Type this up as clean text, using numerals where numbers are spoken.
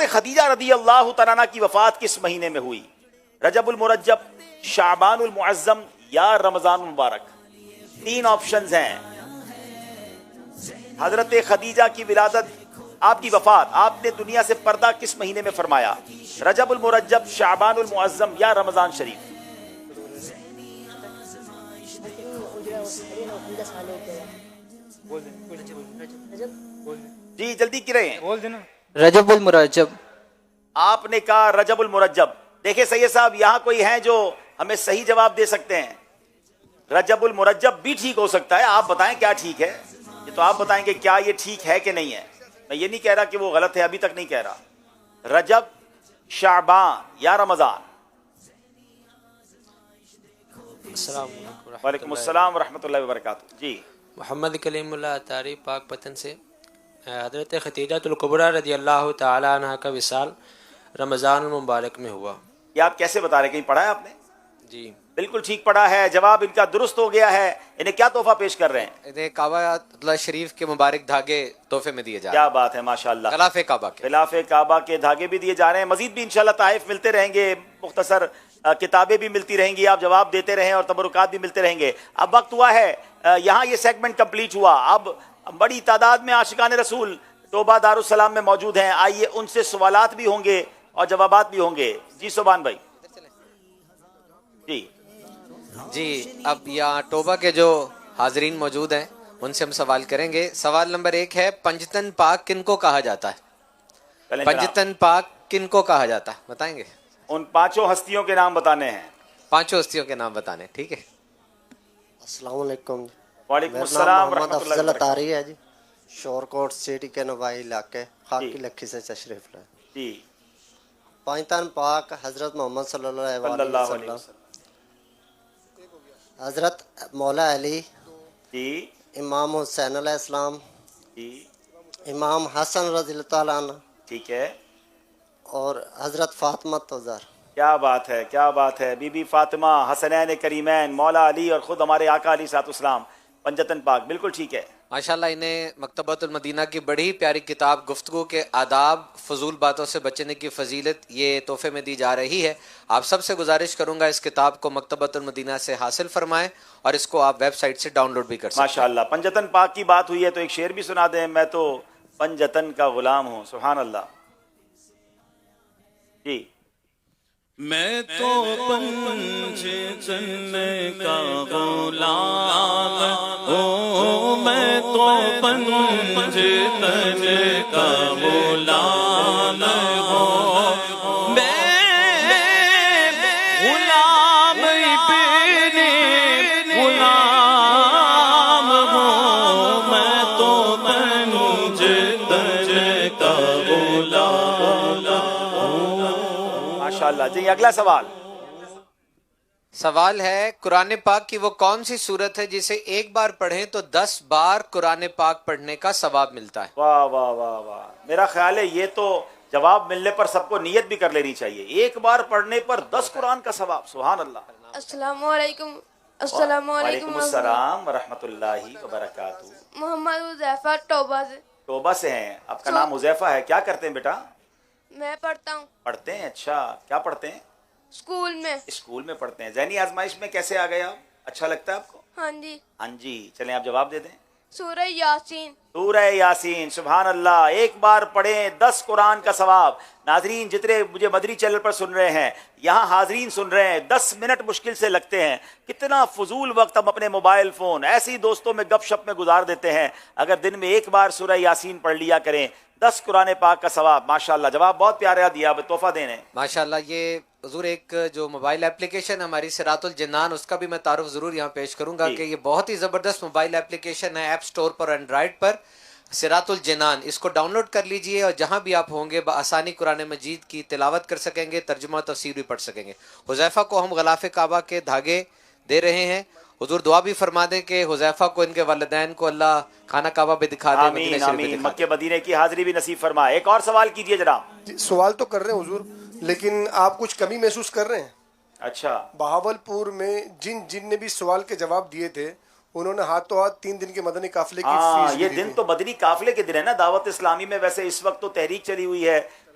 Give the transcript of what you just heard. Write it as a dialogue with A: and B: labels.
A: حضرت خدیجہ رضی اللہ تعالیٰ عنہ کی وفات کس مہینے میں ہوئی؟ رجب المرجب، شعبان المعظم یا رمضان المبارک؟ 3 آپشنز ہیں. حضرت خدیجہ کی ولادت، آپ کی وفات، آپ نے دنیا سے پردہ کس مہینے میں فرمایا؟ رجب المرجب، شعبان المعظم یا رمضان شریف؟ جی جلدی کی رہے ہیں.
B: رجب المرجب.
A: آپ نے کہا رجب المرجب. دیکھیں سید صاحب، یہاں کوئی ہیں جو ہمیں صحیح جواب دے سکتے ہیں؟ رجب المرجب بھی ٹھیک ہو سکتا ہے، آپ بتائیں کیا ٹھیک ہے. یہ تو آپ بتائیں کہ کیا یہ ٹھیک ہے کہ نہیں ہے. میں یہ نہیں کہہ رہا کہ وہ غلط ہے، ابھی تک نہیں کہہ رہا. رجب، شعبان یا رمضان؟
C: السلام علیکم.
A: وعلیکم السلام ورحمۃ اللہ وبرکاتہ. جی
C: محمد کلیم اللہ اطاری پاک پتن سے. حضرت خدیجہ الکبریٰ رضی اللہ تعالی عنہ کا وصال رمضان المبارک میں ہوا.
A: یہ آپ کیسے بتا رہے ہیں؟ کہیں پڑھا ہے آپ نے؟
C: جی
A: بالکل ٹھیک پڑھا ہے. جواب ان کا درست ہو گیا ہے. انہیں کیا تحفہ پیش کر رہے ہیں؟
D: انہیں کعبہ اللہ شریف کے مبارک دھاگے تحفے میں دیے جا رہے
A: کیا بات ہے، ماشاءاللہ.
D: غلاف کعبہ کے
A: خلاف کعبہ کے دھاگے بھی دیے جا رہے ہیں. مزید بھی انشاءاللہ تحائف ملتے رہیں گے، مختصر کتابیں بھی ملتی رہیں گی، آپ جواب دیتے رہیں اور تبرکات بھی ملتے رہیں گے. اب وقت ہوا ہے، یہاں یہ سیگمنٹ کمپلیٹ ہوا. اب بڑی تعداد میں عاشقان رسول توبہ دارالسلام میں موجود ہیں. آئیے ان سے سوالات بھی ہوں گے اور جوابات بھی ہوں گے. جی سبحان بھائی.
D: جی اب یہاں توبہ کے جو حاضرین موجود ہیں ان سے ہم سوال کریں گے. سوال نمبر 1 ہے، پنجتن پاک کن کو کہا جاتا ہے؟ پنجتن پاک کن کو کہا جاتا ہے بتائیں گے؟
A: ان 5 ہستیوں کے نام بتانے ہیں.
D: 5 ہستیوں کے نام بتانے. ٹھیک ہے.
E: السلام علیکم.
A: وعلیکم السلام
E: محمد
A: ورحمۃ اللہ
E: افضل
A: وبرکاتہ.
E: اطاری ہے جی، شور کوٹ سٹی کے نوائی علاقے خاکی لکھی سے تشریف لائے.
A: جی
E: پنجتن پاک حضرت محمد صلی اللہ
A: صلی اللہ
E: علیہ
A: علیہ
E: وسلم،
A: وسلم.
E: حضرت مولا علی،
A: جی
E: امام حسین علیہ السلام،
A: جی
E: امام حسن رضی اللہ تعالیٰ عنہ،
A: ٹھیک ہے.
E: اور حضرت فاطمہ الزہرا.
A: کیا بات ہے، کیا بات ہے. بی بی فاطمہ، حسنین کریمین، مولا علی اور خود ہمارے آقا علیہ الصلوۃ والسلام. پنجتن پاک بالکل ٹھیک ہے.
D: ماشاءاللہ انہیں مکتبۃ المدینہ کی بڑی پیاری کتاب گفتگو کے آداب، فضول باتوں سے بچنے کی فضیلت یہ تحفے میں دی جا رہی ہے. آپ سب سے گزارش کروں گا اس کتاب کو مکتبۃ المدینہ سے حاصل فرمائیں اور اس کو آپ ویب سائٹ سے ڈاؤن لوڈ بھی کر سکتے ہیں.
A: ماشاءاللہ. پنجتن پاک کی بات ہوئی ہے تو ایک شعر بھی سنا دیں. میں تو پنجتن کا غلام ہوں. سبحان اللہ. جی
F: میں تو پنجتن کا غلام ہوں، میں تو پنجتن کا غلام ہوں، میں غلام ابن غلام ہوں، میں تو پنجتن کا غلام.
A: ماشاءاللہ. جی اگلا سوال.
D: سوال ہے، قرآن پاک کی وہ کون سی صورت ہے جسے ایک بار پڑھیں تو 10 بار قرآن پاک پڑھنے کا ثواب ملتا ہے؟
A: واہ واہ واہ واہ. میرا خیال ہے یہ تو جواب ملنے پر سب کو نیت بھی کر لینی چاہیے. ایک بار پڑھنے پر 10 قرآن کا ثواب. سبحان اللہ.
G: السلام علیکم. السلام علیکم.
A: وعلیکم السلام ورحمۃ اللہ وبرکاتہ.
G: محمد حذیفہ توبہ سے.
A: توبہ سے ہیں. آپ کا نام حذیفہ ہے. کیا کرتے ہیں بیٹا؟
G: میں پڑھتا ہوں
A: پڑھتے ہیں. اچھا کیا پڑھتے ہیں؟
G: اسکول میں.
A: اسکول میں پڑھتے ہیں. ذہنی آزمائش میں کیسے آ گئے آپ؟ اچھا لگتا ہے آپ کو؟
G: ہاں جی.
A: ہاں جی چلیں آپ جواب دے دیں.
G: سورہ یاسین.
A: سورہ یاسین. سبحان اللہ. ایک بار پڑھیں 10 قرآن کا ثواب. ناظرین جتنے مجھے مدری چینل پر سن رہے ہیں، یہاں حاضرین سن رہے ہیں، 10 منٹ مشکل سے لگتے ہیں. کتنا فضول وقت ہم اپنے موبائل فون ایسے ہی دوستوں میں گپ شپ میں گزار دیتے ہیں. اگر دن میں ایک بار سورہ یاسین پڑھ لیا کریں، 10 قرآن پاک کا ثواب. ماشاءاللہ جواب بہت پیارا دیا. اب تحفہ دینے.
D: ماشاءاللہ. یہ حضور ایک جو موبائل اپلیکیشن ہماری صراط الجنان، اس کا بھی میں تعارف ضرور یہاں پیش کروں گا کہ یہ بہت ہی زبردست موبائل اپلیکیشن ہے. ایپ سٹور پر، اینڈرائڈ پر، صراط الجنان. اس کو ڈاؤن لوڈ کر لیجئے اور جہاں بھی آپ ہوں گے بآسانی قرآن مجید کی تلاوت کر سکیں گے، ترجمہ تفسیر بھی پڑھ سکیں گے. حذیفہ کو ہم غلاف کعبہ کے دھاگے دے رہے ہیں. حضور دعا بھی فرما دیں کہ حذیفہ کو، ان کے والدین کو اللہ خانہ کعبہ بھی دکھا دے.
A: آمین آمین. مکہ مدینے کی حاضری بھی نصیب فرمائے. ایک اور سوال کیجئے جناب.
H: سوال تو کر رہے ہیں حضور، لیکن آپ کچھ کمی محسوس کر رہے ہیں؟
A: اچھا.
H: بہاول پور میں جن نے بھی سوال کے جواب دیے تھے انہوں نے ہاتھوں ہاتھ 3 دن کے مدنی قافلے کی فیس
A: یہ دن تو مدنی قافلے کے دن ہے نا. دعوت اسلامی میں ویسے اس وقت تو تحریک چلی ہوئی ہے،